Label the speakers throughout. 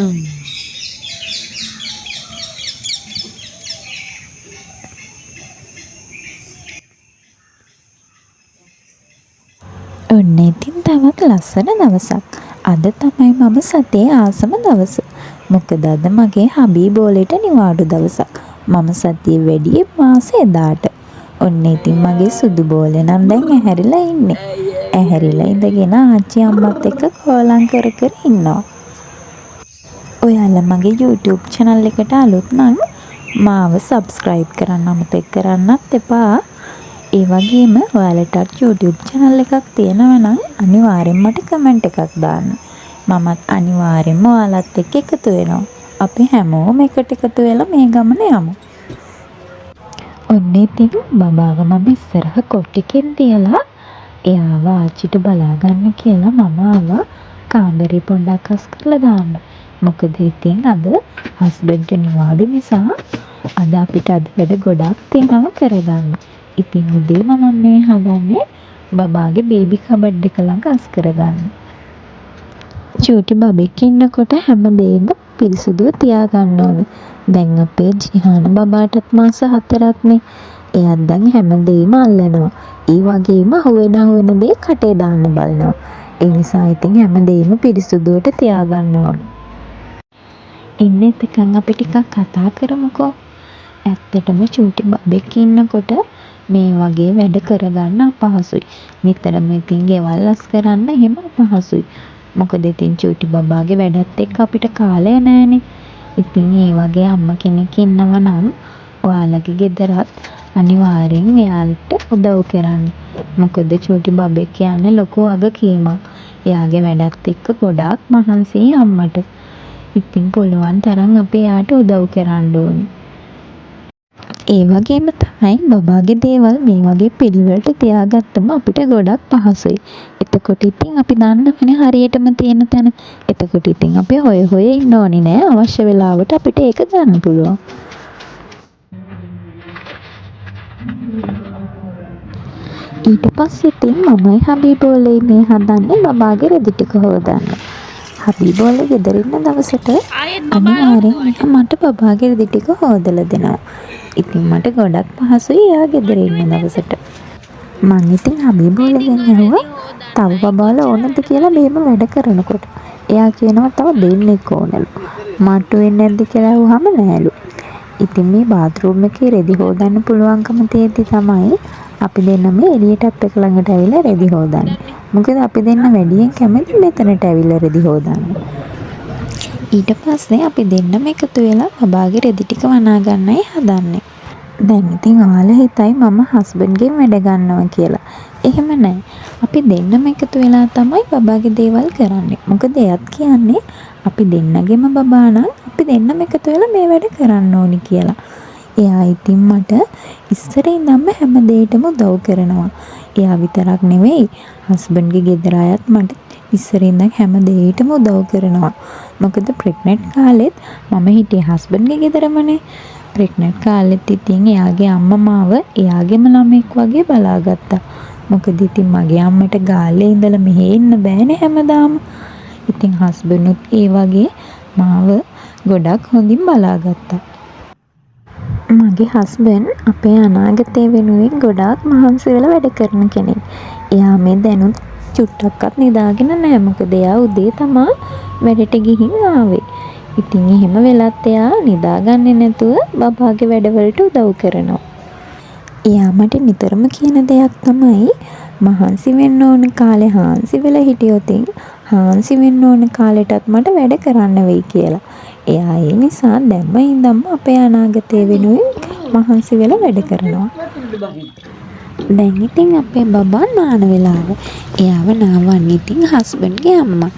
Speaker 1: ඔන්න ඉතින් තවත් ලස්සන දවසක්. අද තමයි මම සතියේ ආසම දවස. මොකද අද මගේ හබී බෝලේට නිවාඩු දවසක්. මම සතියේ වැඩියේ මාසේ එදාට. ඔන්න ඉතින් මගේ සුදු බෝලේ නම් දැන් ඇහැරිලා ඉන්නේ. ඇහැරිලා ඉඳගෙන ආච්චි අම්මත් එක්ක කෝලම් කර කර ඉන්නවා. ඔයාලා මගේ YouTube channel එකට අලුත් නම් මාව subscribe කරන්න අමතක කරන්නත් එපා. ඒ වගේම ඔයාලටත් YouTube channel එකක් තියෙනවා නම් අනිවාර්යෙන්ම මට කමෙන්ට් එකක් දාන්න. මමත් අනිවාර්යෙන්ම ඔයාලත් එක්ක එකතු වෙනවා. අපි හැමෝම එකට එකතු වෙලා මේ ගමන යමු. ඔන්න ඉතින් බබාව මම ඉස්සරහ කොට්ටිකින් තියලා එයාව ආච්චිට බලා ගන්න කියලා මම ආවා කාමරේ පොඩ්ඩක් අස් කරලා දාන්න. මොකද ඉතින් අද හස්බන්ඩ්ට නිවාඩු නිසා අද අපිට අද වැඩ ගොඩක් තියෙනවා කරගන්න. ඉතින් උදේ මම මේ හදන්නේ බබාගේ බේබි කබඩ් එක ළඟ අස් කරගන්න. චූටි බබෙක් ඉන්නකොට හැමදේම පිරිසිදුව තියාගන්න ඕනේ. දැන් අපේ ජිහාන බබාටත් මාස 4ක්නේ. එයාත් දැන් හැමදේම අල්ලනවා. ඒ වගේම හොවෙන දේ කටේ දාන්න බලනවා. ඒ නිසා ඉතින් හැමදේම පිරිසිදුවට තියාගන්න ඕනේ. ඉන්න එතකන් අපි ටිකක් කතා කරමුකෝ. ඇත්තටම චූටි බබෙක් ඉන්නකොට මේ වගේ වැඩ කරගන්න අපහසුයි. නිතරම ඉතින් ගෙවල් අස් කරන්න එහෙම අපහසුයි. මොකද ඉතින් චූටි බබාගේ වැඩත් එක්ක අපිට කාලය නැහැනේ. ඉතින් ඒ වගේ අම්මා කෙනෙක් ඉන්නව නම් ඔයාලගේ ගෙදරත් අනිවාර්යෙන් එයාලට උදව් කරන්න. මොකද චූටි බබෙක් කියන්නේ ලොකු වගකීමක්. එයාගේ වැඩත් එක්ක ගොඩාක් මහන්සියි අම්මට. ඉතින් පුළුවන් තරම් අපි එයාට උදව් කරන්න ඕනේ. ඒ වගේම තමයි බබාගේ දේවල් මේ වගේ පිළිවෙලට තියාගත්තම අපිට ගොඩක් පහසුයි. එතකොට ඉතින් අපි දන්නවනේ හරියටම තියෙන තැන. එතකොට ඉතින් අපි හොය ඉන්න ඕනේ නෑ. අවශ්‍ය වෙලාවට අපිට ඒක ගන්න පුළුවන්. ඊට පස්සේ ඉතින් මමයි හබී බෝලේ මේ හදන්නේ බබාගේ රෙදි ටික හොදන්න. හබී බෝලේ ගෙදර ඉන්න දවසට අනිවාර්යෙන් මට බබාගේ රෙදි ටික හොදලා දෙනවා. ඉතින් මට ගොඩක් පහසුයි එයා ගෙදර ඉන්න දවසට. මං ඉතින් හබී බෝලගෙන් ඇහුවා තව බබාලා ඕනද කියලා මෙහෙම වැඩ කරනකොට. එයා කියනවා තව දෙන්නෙක් ඕනලු. මට වෙන්නේ නැද්ද කියලා අහුවාම නෑලු. ඉතින් මේ බාත්රූම් එකේ රෙදි හොදන්න පුළුවන්කම තියෙද්දි තමයි අපි දෙන්නම එළියට අප් එක ළඟට ඇවිල්ලා රෙදි හොදන්නේ. මොකද අපි දෙන්න වැඩියෙන් කැමති මෙතනට ඇවිල්ලා රෙදි හොදන්න. ඊට පස්සේ අපි දෙන්නම එකතු වෙලා බබාගේ රෙදි ටික වනා ගන්නයි හදන්නේ. දැන් ඉතින් ඔයාලා හිතයි මම හස්බන්ඩ්ගෙන් වැඩ ගන්නවා කියලා. එහෙම නෑ. අපි දෙන්නම එකතු වෙලා තමයි බබාගේ දේවල් කරන්නේ. මොකද එයත් කියන්නේ අපි දෙන්නගෙම බබා නම් අපි දෙන්නම එකතු වෙලා මේ වැඩ කරන්න ඕනි කියලා. එයා ඉතින් මට ඉස්සර ඉඳන්ම හැම දෙයකටම උදව් කරනවා. එයා විතරක් නෙවෙයි හස්බන්ඩ්ගේ ගෙදර අයත් මට ඉස්සර ඉඳන් හැම දෙයකටම උදව් කරනවා. මොකද ප්‍රෙග්නන්ට් කාලෙත් මම හිටියේ හස්බන්ඩ්ගේ ගෙදරමනේ. ප්‍රෙග්නන්ට් කාලෙත් ඉතින් එයාගේ අම්මා මාව එයාගේම ළමෙක් වගේ බලාගත්තා. මොකද ඉතින් මගේ අම්මට ගාල්ලේ ඉඳලා මෙහෙ ඉන්න බෑනේ හැමදාම. ඉතින් හස්බන්ඩ්ුත් ඒ වගේ මාව ගොඩක් හොඳින් බලාගත්තා. මගේ හස්බන්ඩ් අපේ අනාගතය වෙනුවෙන් ගොඩාක් මහන්සි වෙලා වැඩ කරන කෙනෙක්. එයා මේ දැනුත් චුට්ටක්වත් නිදාගෙන නැහැ. මොකද එයා උදේ තමා වැඩට ගිහින් ආවේ. ඉතින් එහෙම වෙලත් එයා නිදාගන්නේ නැතුව බබාගේ වැඩවලට උදව් කරනවා. එයා මට නිතරම කියන දෙයක් තමයි මහන්සි වෙන්න ඕන කාලේ හාන්සි වෙලා හිටියොත් හාන්සි වෙන්න ඕන කාලෙටත් මට වැඩ කරන්න වෙයි කියලා. එයා ඒ නිසා දැම්ම ඉඳන්ම අපේ අනාගතය වෙනුවෙන් මහන්සි වෙලා වැඩ කරනවා. දැන් ඉතින් අපේ බබා නාන වෙලාව. එයාව නාවන්නේ ඉතින් හස්බන්ඩ්ගේ අම්මා.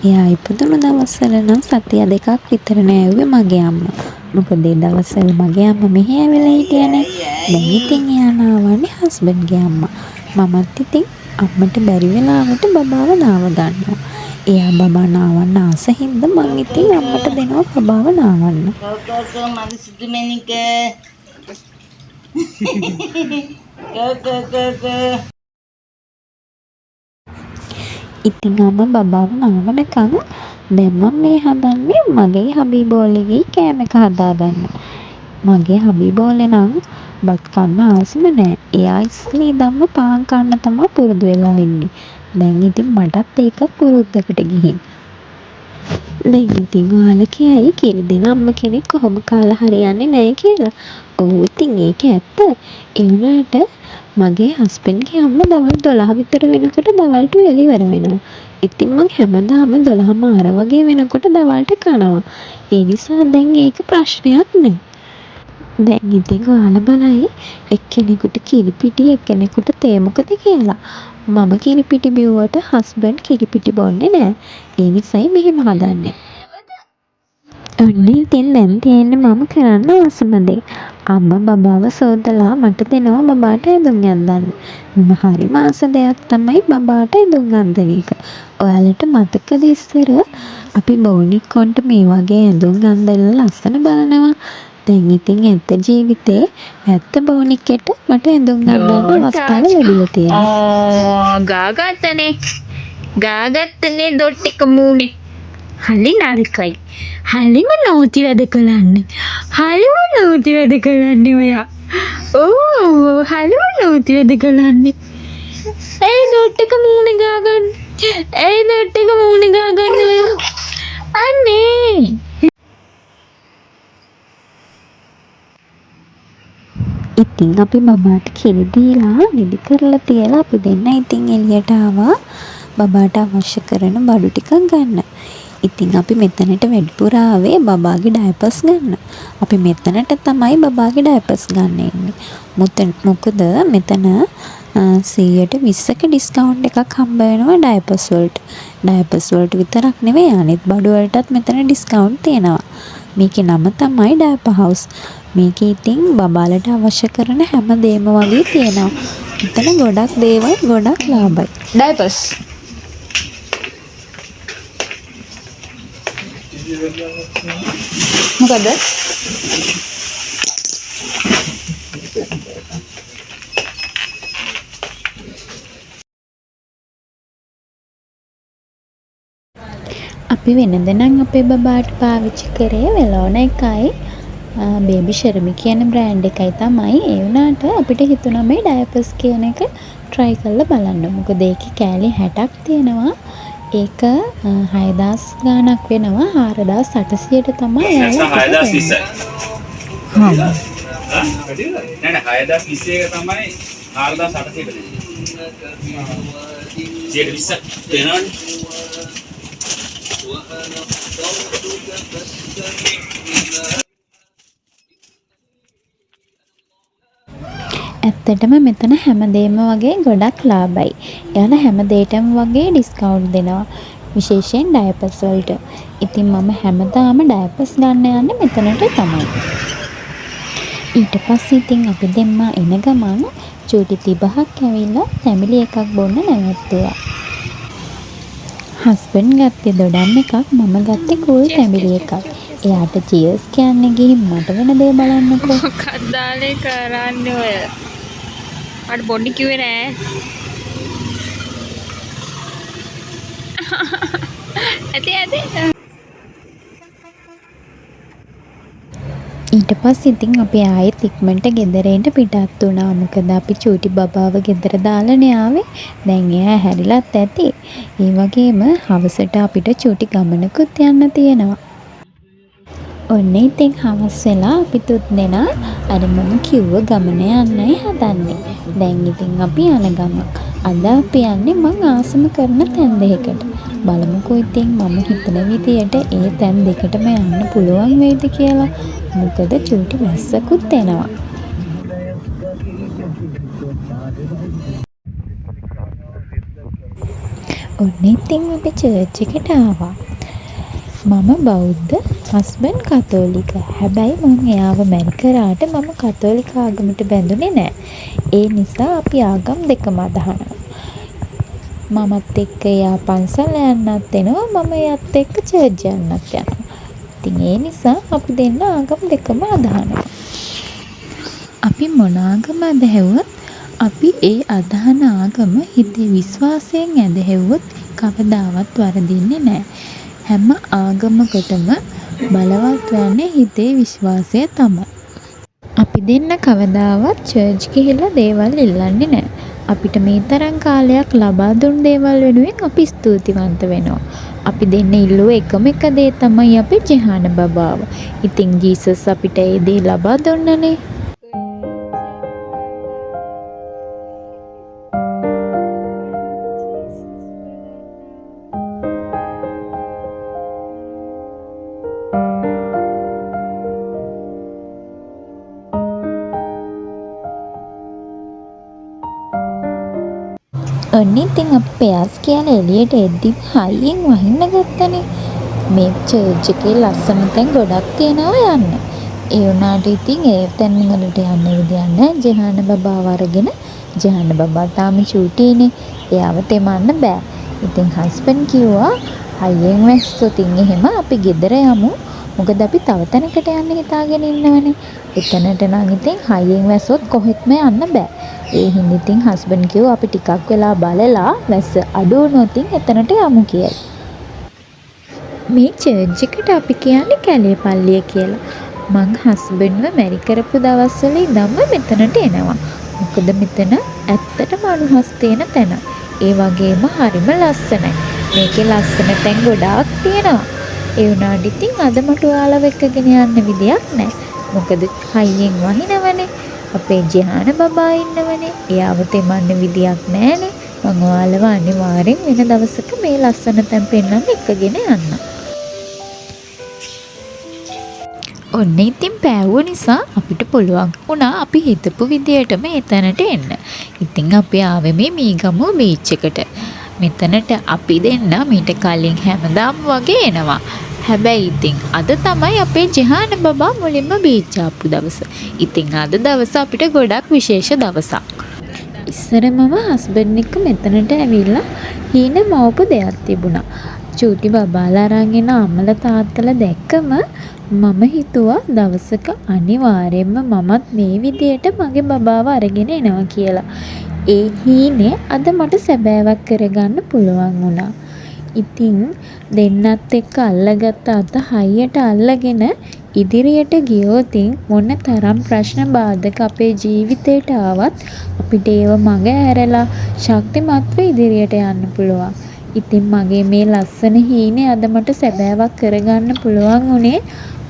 Speaker 1: එයා ඉපදුණු දවස්වල නම් සතිය 2ක් විතර නෑව්වේ මගේ අම්මා. මොකද ඒ දවස්වල මගේ අම්මා මෙහෙ ඇවිල්ලා හිටියනේ. දැන් ඉතින් එයා නාවන්නේ හස්බන්ඩ්ගේ අම්මා. මමත් ඉතින් අම්මට බැරි වෙලාවට බබාව නාව ගන්නවා. එයා බබා නාවන්න ආස හින්දා මං ඉතින් අම්මට දෙනවා බබාව නාවන්න.
Speaker 2: මම සුදුමැණික
Speaker 1: ඉතින් අම්මා බබාව නාවනකම් දැන් මම මේ හදන්නේ මගේ හබීබෝලගේ කෑම එක හදාගන්න. මගේ හබීබෝලේ නම් බත් කන්න ආසම නෑ. එයා ඉස්සෙල්ලා ඉඳන්ම පාන් කන්න තමයි පුරුදු වෙලා ඉන්නේ. දැන් ඉතින් මටත් ඒක පුරුද්දකට ගිහින්. දැන් ඉතින් ඔයාලා කියයි කිරි දෙන අම්ම කෙනෙක් කොහොම කාලා හරියන්නේ නැහැ කියලා. ඔව් ඉතින් ඒක ඇත්ත. ඒ වුණාට මගේ හස්බන්ඩ්ගේ අම්මා දවල් 12 විතර වෙනකොට දවල්ට එළිවර වෙනවා. ඉතින් මං හැමදාම 12 වගේ වෙනකොට දවල්ට කනවා. ඒ නිසා දැන් ඒක ප්‍රශ්නයක් නෑ. දැන් ඉතින් ඔයාලා බලයි එක්කෙනෙකුට කිරිපිටි එක්කෙනෙකුට තේ මොකද කියලා. මම කිරිපිටි බිව්වට හස්බන්ඩ් කිරිපිටි බොන්නේ නෑ. ඒ නිසායි මෙහෙම හදන්නේ. ඔන්න ඉතින් දැන් තියෙන්නේ මම කරන්න අවසම දේ. අම්මා බබාව සෝදලා මට දෙනවා බබාට ඇඳුම් අඳින්න. මම හරිම ආස දෙයක් තමයි බබාට ඇඳුම් අඳින එක. ඔයාලට මතකද ඉස්සර අපි බෝනික්කොන්ට මේ වගේ ඇඳුම් අඳින්න ලස්සන බලනවා. දැන් ඉතින් ඇත්ත ජීවිතේ ඇත්ත බෝනික්කට මට ඇඳුම් අඳින්න අවස්ථාව ලැබිලා තියෙනවා.
Speaker 3: ගාගත්තනේ ඩොට් එක මූණේ. හලි නරකයි. හලිම නෝති වැඩ කළන්නේ. හලිම නෝති වැඩ කළන්නේ ඔයා. ඕ හලිම නෝති වැඩ කළන්නේ. ඒ ඩොට් එක මූණේ ගාගන්න. ඒ ඩොට් එක මූණේ ගාගන්න ඔයා. අනේ.
Speaker 1: ඉතින් අපි බබාට කිරි දීලා නිදි කරලා තියලා අපි දෙන්න ඉතින් එළියට ආවා බබාට අවශ්‍ය කරන බඩු ටිකක් ගන්න. ඉතින් අපි මෙතනට වැඩිපුර ආවේ බබාගේ ඩයපර්ස් ගන්න. අපි මෙතනට තමයි බබාගේ ඩයපර්ස් ගන්න එන්නේ. මොකද මෙතන 120ක ඩිස්කවුන්ට් එකක් හම්බ වෙනවා ඩයපර්ස් වලට. ඩයපර්ස් වලට විතරක් නෙවෙයි අනිත් බඩු වලටත් මෙතන ඩිස්කවුන්ට් තියෙනවා. මේකේ නම තමයි ඩයපර් හවුස්. මේකේ ඉතින් බබාලට අවශ්‍ය කරන හැම දෙයක්ම වගේ තියෙනවා. මෙතන ගොඩක් දේවල් ගොඩක් ලාභයි.
Speaker 3: ඩයපර්ස්. මොකද?
Speaker 1: අපි වෙනදනම් අපේ බබාට පාවිච්චි කරේ වෙලෝන එකයි බේබි ෂර්මි කියන බ්‍රෑන්ඩ් එකයි තමයි. ඒ වුණාට අපිට හිතුණා මේ ඩයපර්ස් කියන එක try කරලා බලන්න. මොකද ඒකේ කෑලි 60ක් තියෙනවා. ඒක 6000 ගාණක් වෙනවා. 4800ට තමයි යාළුවා
Speaker 4: 6020යි.
Speaker 1: හා
Speaker 4: නෑ 6020 එක තමයි 4800ට දෙන්නේ. 120 වෙනවනේ.
Speaker 1: ඇත්තටම මෙතන හැමදේම වගේ ගොඩක් ලාභයි. එයාලා හැම දෙයකටම වගේ ඩිස්කවුන්ට් දෙනවා. විශේෂයෙන් ඩයපර්ස් වලට. ඉතින් මම හැමදාම ඩයපර්ස් ගන්න යන්නේ මෙතනට තමයි. ඊට පස්සේ ඉතින් අපි දෙම්මා එන ගමන් චූටි තිබහක් ඇවිල්ලා ෆැමිලි එකක් බොන්න නැවතුවා. හස්බන්ඩ් ගත්තේ දොඩම් එකක්, මම ගත්තේ කූල් ෆැමිලි එකක්. එයාට චියර්ස් කියන්නේ ගිහින් මට වෙන දේ බලන්නකෝ.
Speaker 3: මොකක්ද දාලේ කරන්නේ ඔය? මට බොන්න කිව්වේ නෑ. ඇති.
Speaker 1: ඊට පස්සේ ඉතින් අපි ආයෙත් ඉක්මනට ගෙදරට පිටත් වුණා. මොකද අපි චූටි බබාව ගෙදර දාලානේ ආවේ. දැන් එයා හැරිලත් ඇති. ඒ වගේම හවසට අපිට චූටි ගමනකුත් යන්න තියෙනවා. ඔන්න ඉතින් හවස් වෙලා අපි තුත් දෙනා අර මම කිව්ව ගමන යන්නයි හදන්නේ. දැන් ඉතින් අපි යන ගමන්. අද අපි යන්නේ මං ආසම කරන තැන් දෙකකට. බලමුකෝ ඉතින් මම හිතන විදියට ඒ තැන් දෙකටම යන්න පුළුවන් වෙයිද කියලා. මොකද චූටි වැස්සකුත් එනවා. ඔන්න ඉතින් අපි චර්ච් එකට ආවා. මම බෞද්ධ, හස්බන්ඩ් කතෝලික. හැබැයි මම එයාව මැරි කරාට මම කතෝලික ආගමට බැඳුනේ නෑ. ඒ නිසා අපි ආගම් දෙකම අදහනවා. මමත් එක්ක එයා පන්සල් යන්නත් එනවා, මම එයාත් එක්ක චර්ච් යන්නත් යනවා. ඉතින් ඒ නිසා අපි දෙන්න ආගම් දෙකම අදහනවා. අපි මොන ආගම අදහැව්වත් අපි ඒ අදහන ආගම හිතේ විශ්වාසයෙන් ඇදහැව්වොත් කවදාවත් වරදින්නේ නෑ. හැම ආගමකටම බලවත් වන්නේ හිතේ විශ්වාසය තමයි. අපි දෙන්න කවදාවත් චර්ච් ගිහිල්ලා දේවල් ඉල්ලන්නේ නැහැ. අපිට මේ තරම් කාලයක් ලබා දුන් දේවල් වෙනුවෙන් අපි ස්තුතිවන්ත වෙනවා. අපි දෙන්න ඉල්ලුව එකම එක දේ තමයි අපේ ජෙහාන බබාව. ඉතින් ජීසස් අපිට ඒ දේ ලබා දුන්නනේ. ඔන්න ඉතින් අපි පෙයාස් කියලා එළියට එද්දිම හයියෙන් වහින්න ගත්තනේ. මේ චර්ච් එකේ ලස්සන තැන් ගොඩක් තියෙනවා යන්න. ඒ වුණාට ඉතින් ඒ තැන් වලට යන්න විදියක් නැහැ. ජෙහාන බබාව අරගෙන ජෙහාන බබා තාම චූටිනේ. එයාව තෙමන්න බෑ. ඉතින් හස්බන්ඩ් කිව්වා හයියෙන් වැස්සොත් එහෙම අපි ගෙදර යමු. මොකද අපි තව තැනකට යන්න හිතාගෙන ඉන්නවනේ. එතනට නම් ඉතින් හයියෙන් වැස්සොත් කොහෙත්ම යන්න බෑ. ඒ හින්දා ඉතින් හස්බන්ඩ් කිව්වා අපි ටිකක් වෙලා බලලා වැස්ස අඩු වුණොත් එතනට යමු කියලා. මේ චර්ච් එකට අපි කියන්නේ කැලේ පල්ලිය කියලා. මං හස්බන්ඩ්ව මැරි කරපු දවස්වල ඉඳන්ම මෙතනට එනවා. මොකද මෙතන ඇත්තටම අනුහස් තියෙන තැන. ඒ වගේම හරිම ලස්සනයි. මේකේ ලස්සන තැන් ගොඩාක් තියෙනවා. ඒ වුණාට ඉතින් අද මට ඔයාලව එක්කගෙන යන්න විදියක් නැහැ. මොකද හයියෙන් වහිනවනේ. අපේ ජෙහාන බබා ඉන්නවනේ. එයාව තෙමන්න විදියක් නැහැනේ. මම ඔයාලව අනිවාර්යෙන් වෙන දවසක මේ ලස්සන තැන් පෙන්වන්න එක්කගෙන යන්න. ඔන්න ඉතින් පෑවුව නිසා අපිට පුළුවන් වුණා අපි හිතපු විදියටම එතනට එන්න. ඉතින් අපි ආවේ මේ මීගමුව බීච් එකට. මෙතනට අපි දෙන්න මීට කලින් හැමදාම වගේ එනවා. හැබැයි ඉතින් අද තමයි අපේ ජෙහාන බබා මුලින්ම බීච් ආපු දවස. ඉතින් අද දවස අපිට ගොඩක් විශේෂ දවසක්. ඉස්සර මම හස්බන්ඩ් එක්ක මෙතනට ඇවිල්ලා හීන මවපු දෙයක් තිබුණා. චූටි බබාලා අරන් එන අම්මලා තාත්තලා දැක්කම මම හිතුවා දවසක අනිවාර්යයෙන්ම මමත් මේ විදියට මගේ බබාව අරගෙන එනවා කියලා. ඒ හීනේ අද මට සැබෑවක් කරගන්න පුළුවන් වුණා. ඉතින් දෙන්නත් එක්ක අල්ලගත්ත අත හයියට අල්ලගෙන ඉදිරියට ගියොතින් මොන තරම් ප්‍රශ්න බාධක අපේ ජීවිතේට ආවත් අපිට ඒව මඟ ඇරලා ශක්තිමත්ව ඉදිරියට යන්න පුළුවන්. ඉතින් මගේ මේ ලස්සන හීනේ අද මට සැබෑවක් කරගන්න පුළුවන් උනේ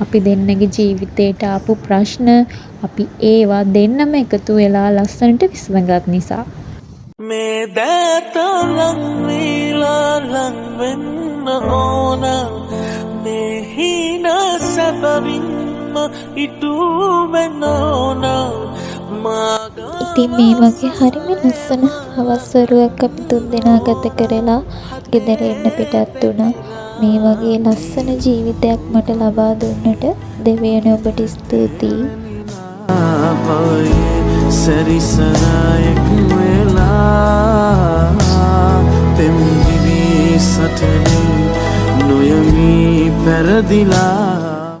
Speaker 1: අපි දෙන්නගේ ජීවිතේට ආපු ප්‍රශ්න අපි ඒවා දෙන්නම එකතු වෙලා ලස්සනට විසඳගත් නිසා.
Speaker 5: මේ දැත ලං වේලා ලං වෙන්න ඕන මේ හින සැපවින්ම ඉටු වෙන්න ඕන
Speaker 1: ඉතින් මේ වගේ හරිම ලස්සන හවස්වරුවක් අපි තුන්දෙනා ගත කරලා ගෙදර එන්න පිටත් වුණා. මේ වගේ ලස්සන ජීවිතයක් මට ලබා දුන්නට දෙවියන් ඔබට ස්තුතියි.
Speaker 5: සැරිසරයෙක් වෙලා පෙම්දිවි සටනේ නොයමි පැරදිලා